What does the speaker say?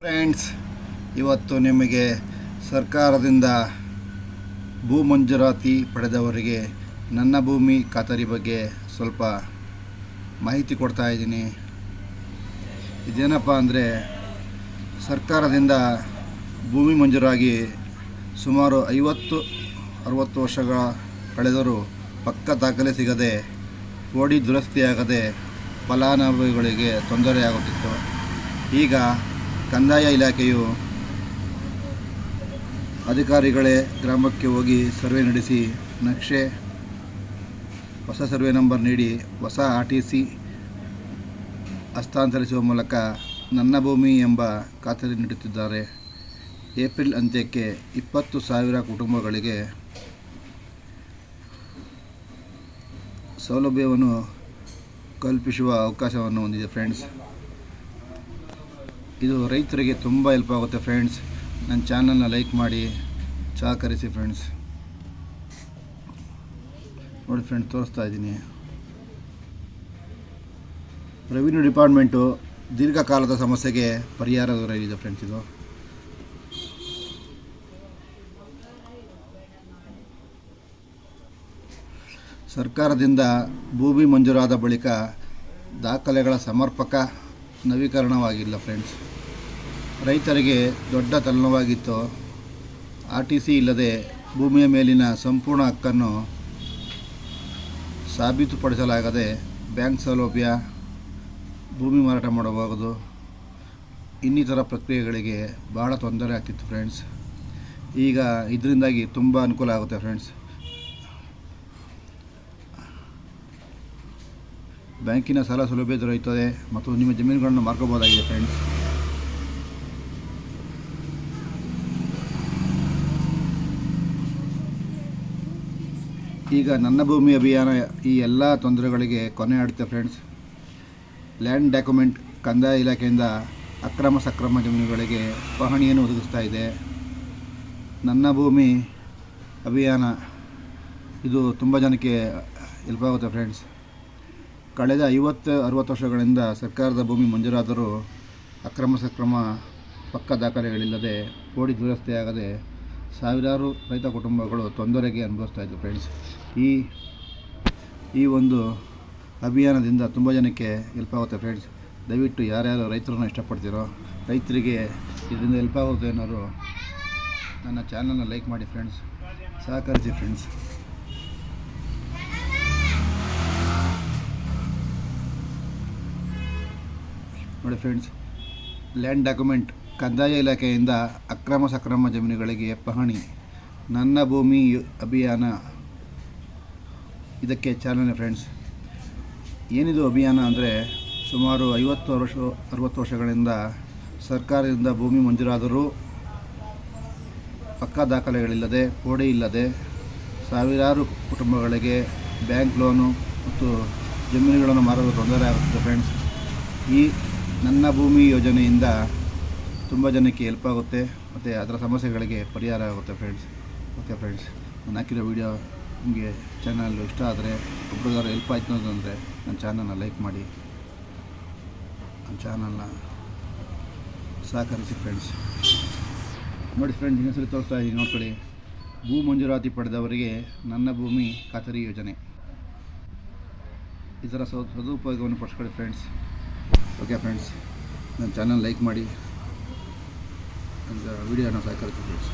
Friends, ಇವತ್ತು ನಿಮಗೆ ಸರ್ಕಾರದಿಂದ ಭೂ ಮಂಜೂರಾತಿ ಪಡೆದವರಿಗೆ ನನ್ನ ಭೂಮಿ ಖಾತರಿ ಬಗ್ಗೆ ಸ್ವಲ್ಪ ಮಾಹಿತಿ ಕೊಡ್ತಾ ಇದ್ದೀನಿ. ಇದೇನಪ್ಪ ಅಂದರೆ, ಸರ್ಕಾರದಿಂದ ಭೂಮಿ ಮಂಜೂರಾಗಿ ಸುಮಾರು 50-60 ವರ್ಷಗಳ ಕಳೆದರೂ ಪಕ್ಕ ದಾಖಲೆ ಸಿಗದೆ, ಓಡಿ ದುರಸ್ತಿಯಾಗದೆ ಫಲಾನುಭವಿಗಳಿಗೆ ತೊಂದರೆಯಾಗುತ್ತಿತ್ತು. ಈಗ ಕಂದಾಯ ಇಲಾಖೆಯು ಅಧಿಕಾರಿಗಳೇ ಗ್ರಾಮಕ್ಕೆ ಹೋಗಿ ಸರ್ವೆ ನಡೆಸಿ ನಕ್ಷೆ, ಹೊಸ ಸರ್ವೆ ನಂಬರ್ ನೀಡಿ ಹೊಸ RTC ಹಸ್ತಾಂತರಿಸುವ ಮೂಲಕ ನನ್ನ ಭೂಮಿ ಎಂಬ ಖಾತರಿ ನೀಡುತ್ತಿದ್ದಾರೆ. ಏಪ್ರಿಲ್ ಅಂತ್ಯಕ್ಕೆ 20,000 ಕುಟುಂಬಗಳಿಗೆ ಸೌಲಭ್ಯವನ್ನು ಕಲ್ಪಿಸುವ ಅವಕಾಶವನ್ನು ಹೊಂದಿದೆ ಫ್ರೆಂಡ್ಸ್. ಇದು ರೈತರಿಗೆ ತುಂಬ ಹೆಲ್ಪ್ ಆಗುತ್ತೆ ಫ್ರೆಂಡ್ಸ್. ನನ್ನ ಚಾನಲ್ನ ಲೈಕ್ ಮಾಡಿ ಸಹಕರಿಸಿ ಫ್ರೆಂಡ್ಸ್. ನೋಡಿ ಫ್ರೆಂಡ್ಸ್, ತೋರಿಸ್ತಾ ಇದ್ದೀನಿ. ರೆವಿನ್ಯೂ ಡಿಪಾರ್ಟ್ಮೆಂಟು ದೀರ್ಘಕಾಲದ ಸಮಸ್ಯೆಗೆ ಪರಿಹಾರ ದೊರೆಯಲಿದೆ ಫ್ರೆಂಡ್ಸ್. ಇದು ಸರ್ಕಾರದಿಂದ ಭೂಮಿ ಮಂಜೂರಾದ ಬಳಿಕ ದಾಖಲೆಗಳ ಸಮರ್ಪಕ ನವೀಕರಣವಾಗಿಲ್ಲ ಫ್ರೆಂಡ್ಸ್. ರೈತರಿಗೆ ದೊಡ್ಡ ತಲೆನೋವಾಗಿತ್ತು. RTC ಇಲ್ಲದೆ ಭೂಮಿಯ ಮೇಲಿನ ಸಂಪೂರ್ಣ ಹಕ್ಕನ್ನು ಸಾಬೀತುಪಡಿಸಲಾಗದೆ ಬ್ಯಾಂಕ್ ಸೌಲಭ್ಯ, ಭೂಮಿ ಮಾರಾಟ ಮಾಡಬಹುದು, ಇನ್ನಿತರ ಪ್ರಕ್ರಿಯೆಗಳಿಗೆ ಬಹಳ ತೊಂದರೆ ಆಗ್ತಿತ್ತು ಫ್ರೆಂಡ್ಸ್. ಈಗ ಇದರಿಂದಾಗಿ ತುಂಬ ಅನುಕೂಲ ಆಗುತ್ತೆ ಫ್ರೆಂಡ್ಸ್. ಬ್ಯಾಂಕಿನ ಸಾಲ ಸೌಲಭ್ಯ ದೊರೆಯುತ್ತದೆ ಮತ್ತು ನಿಮ್ಮ ಜಮೀನುಗಳನ್ನು ಮಾರ್ಕೋಬಹುದಾಗಿದೆ ಫ್ರೆಂಡ್ಸ್. ಈಗ ನನ್ನ ಭೂಮಿ ಅಭಿಯಾನ ಈ ಎಲ್ಲ ತೊಂದರೆಗಳಿಗೆ ಕೊನೆ ಆಡುತ್ತೆ ಫ್ರೆಂಡ್ಸ್. ಲ್ಯಾಂಡ್ ಡಾಕ್ಯುಮೆಂಟ್ ಕಂದಾಯ ಇಲಾಖೆಯಿಂದ ಅಕ್ರಮ ಸಕ್ರಮ ಜಮೀನುಗಳಿಗೆ ಪಹಣಿಯನ್ನು ಒದಗಿಸ್ತಾ ಇದೆ. ನನ್ನ ಭೂಮಿ ಅಭಿಯಾನ ಇದು ತುಂಬ ಜನಕ್ಕೆ ಹೆಲ್ಪ್ ಆಗುತ್ತೆ ಫ್ರೆಂಡ್ಸ್. ಕಳೆದ 50-60 ವರ್ಷಗಳಿಂದ ಸರ್ಕಾರದ ಭೂಮಿ ಮಂಜೂರಾದರೂ ಅಕ್ರಮ ಸಕ್ರಮ ಪಕ್ಕ ದಾಖಲೆಗಳಿಲ್ಲದೆ ಓಡಿ ದುರಸ್ತಿಯಾಗದೆ ಸಾವಿರಾರು ರೈತ ಕುಟುಂಬಗಳು ತೊಂದರೆಗೆ ಅನುಭವಿಸ್ತಾ ಇದ್ದು ಫ್ರೆಂಡ್ಸ್. ಈ ಒಂದು ಅಭಿಯಾನದಿಂದ ತುಂಬ ಜನಕ್ಕೆ ಹೆಲ್ಪ್ ಆಗುತ್ತೆ ಫ್ರೆಂಡ್ಸ್. ದಯವಿಟ್ಟು ಯಾರ್ಯಾರು ರೈತರನ್ನು ಇಷ್ಟಪಡ್ತೀರೋ, ರೈತರಿಗೆ ಇದರಿಂದ ಹೆಲ್ಪ್ ಆಗುತ್ತೆ ಅನ್ನೋರು ನನ್ನ ಚಾನಲ್ನ ಲೈಕ್ ಮಾಡಿ ಫ್ರೆಂಡ್ಸ್, ಸಹಕರಿಸಿ ಫ್ರೆಂಡ್ಸ್. ನೋಡಿ ಫ್ರೆಂಡ್ಸ್, ಲ್ಯಾಂಡ್ ಡಾಕ್ಯುಮೆಂಟ್ ಕಂದಾಯ ಇಲಾಖೆಯಿಂದ ಅಕ್ರಮ ಸಕ್ರಮ ಜಮೀನುಗಳಿಗೆ ಪಹಣಿ, ನನ್ನ ಭೂಮಿ ಅಭಿಯಾನ ಇದಕ್ಕೆ ಚಾಲನೆ ಫ್ರೆಂಡ್ಸ್. ಏನಿದು ಅಭಿಯಾನ ಅಂದರೆ, ಸುಮಾರು 50-60 ವರ್ಷಗಳಿಂದ ಸರ್ಕಾರದಿಂದ ಭೂಮಿ ಮಂಜೂರಾದರೂ ಪಕ್ಕಾ ದಾಖಲೆಗಳಿಲ್ಲದೆ, ಪೋಡಿ ಇಲ್ಲದೆ ಸಾವಿರಾರು ಕುಟುಂಬಗಳಿಗೆ ಬ್ಯಾಂಕ್ ಲೋನು ಮತ್ತು ಜಮೀನುಗಳನ್ನು ಮಾರಲು ತೊಂದರೆ ಆಗುತ್ತದೆ ಫ್ರೆಂಡ್ಸ್. ಈ ನನ್ನ ಭೂಮಿ ಯೋಜನೆಯಿಂದ ತುಂಬ ಜನಕ್ಕೆ ಹೆಲ್ಪ್ ಆಗುತ್ತೆ ಮತ್ತು ಅದರ ಸಮಸ್ಯೆಗಳಿಗೆ ಪರಿಹಾರ ಆಗುತ್ತೆ ಫ್ರೆಂಡ್ಸ್. ಓಕೆ ಫ್ರೆಂಡ್ಸ್, ನಾನು ಹಾಕಿರೋ ವಿಡಿಯೋ ನಿಮಗೆ ಚಾನಲ್ ಇಷ್ಟ ಆದರೆ, ಒಬ್ರಿಗಾರು ಹೆಲ್ಪ್ ಆಯಿತು ಅಂತಂದರೆ ನನ್ನ ಚಾನಲ್ನ ಲೈಕ್ ಮಾಡಿ, ನನ್ನ ಚಾನಲ್ನ ಸಹಕರಿಸಿ ಫ್ರೆಂಡ್ಸ್. ನೋಡಿ ಫ್ರೆಂಡ್ಸ್, ಇನ್ನೊಂದ್ಸರಿ ತೋರಿಸ್ತಾ ಇದ್ದೀನಿ ನೋಡ್ಕೊಳ್ಳಿ. ಭೂ ಮಂಜೂರಾತಿ ಪಡೆದವರಿಗೆ ನನ್ನ ಭೂಮಿ ಖಾತರಿ ಯೋಜನೆ, ಇದರ ಸದುಪಯೋಗವನ್ನು ಪಡಿಸ್ಕೊಳ್ಳಿ ಫ್ರೆಂಡ್ಸ್. ಓಕೆ ಫ್ರೆಂಡ್ಸ್, ನನ್ನ ಚಾನಲ್ ಲೈಕ್ ಮಾಡಿ, ನನ್ನ ವಿಡಿಯೋನ ಸಹಕರಿಸಿ ಫ್ರೆಂಡ್ಸ್.